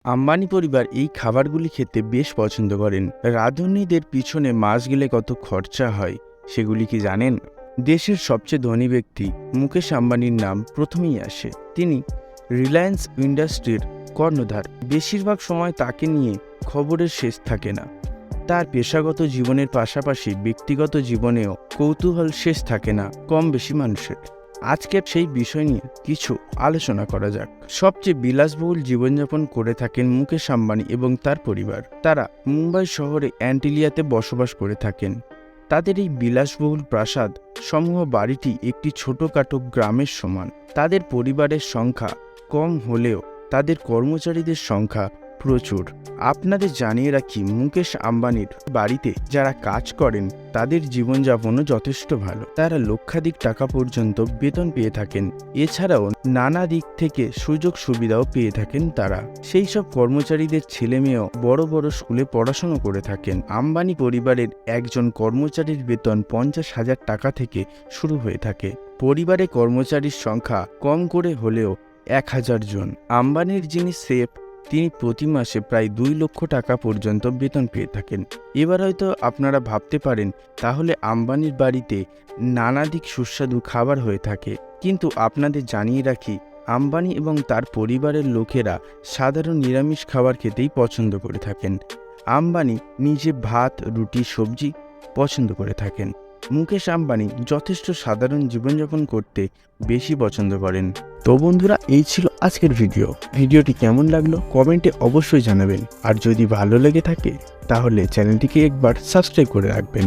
আম্বানি পরিবার এই খাবারগুলি খেতে বেশ পছন্দ করেন। রাঁধুনিদের পিছনে মাস গেলে কত খরচা হয় সেগুলি কি জানেন? দেশের সবচেয়ে ধনী ব্যক্তি মুকেশ আম্বানির নাম প্রথমেই আসে। তিনি রিলায়েন্স ইন্ডাস্ট্রির কর্ণধার। বেশিরভাগ সময় তাকে নিয়ে খবরের শেষ থাকে না। তার পেশাগত জীবনের পাশাপাশি ব্যক্তিগত জীবনেও কৌতূহল শেষ থাকে না কম বেশি মানুষের। আজকে সেই বিষয় নিয়ে কিছু আলোচনা করা যাক। সবচেয়ে বিলাসবহুল জীবনযাপন করে থাকেন মুকেশ আম্বানি এবং তার পরিবার। তারা মুম্বাই শহরে অ্যান্টিলিয়াতে বসবাস করে থাকেন। তাদের এই বিলাসবহুল প্রাসাদ সমূহ বাড়িটি একটি ছোটখাটো গ্রামের সমান। তাদের পরিবারের সংখ্যা কম হলেও তাদের কর্মচারীদের সংখ্যা প্রচুর। আপনাদের জানিয়ে রাখি, মুকেশ আম্বানির বাড়িতে যারা কাজ করেন তাদের জীবনযাপনও যথেষ্ট ভালো। তারা লক্ষাধিক টাকা পর্যন্ত বেতন পেয়ে থাকেন। এছাড়াও নানা দিক থেকে সুযোগ সুবিধাও পেয়ে থাকেন তারা। সেই সব কর্মচারীদের ছেলেমেয়েও বড় বড় স্কুলে পড়াশোনা করে থাকেন। আম্বানি পরিবারের একজন কর্মচারীর বেতন 50,000 টাকা থেকে শুরু হয়ে থাকে। পরিবারে কর্মচারীর সংখ্যা কম করে হলেও 1000 জন। আম্বানির যিনি শেফ, তিনি প্রতি মাসে প্রায় 2 লক্ষ টাকা পর্যন্ত বেতন পেয়ে থাকেন। এবার হয়তো আপনারা ভাবতে পারেন, তাহলে আম্বানির বাড়িতে নানাদিক সুস্বাদু খাবার হয়ে থাকে। কিন্তু আপনাদের জানিয়ে রাখি, আম্বানি এবং তার পরিবারের লোকেরা সাধারণ নিরামিষ খাবার খেতেই পছন্দ করে থাকেন। আম্বানি নিজে ভাত, রুটি, সবজি পছন্দ করে থাকেন। মুকেশ আম্বানি যথেষ্ট সাধারণ জীবনযাপন করতে বেশি পছন্দ করেন। তো বন্ধুরা, এই ছিল আজকের ভিডিওটি কেমন লাগলো কমেন্টে অবশ্যই জানাবেন। আর যদি ভালো লেগে থাকে তাহলে চ্যানেলটিকে একবার সাবস্ক্রাইব করে রাখবেন।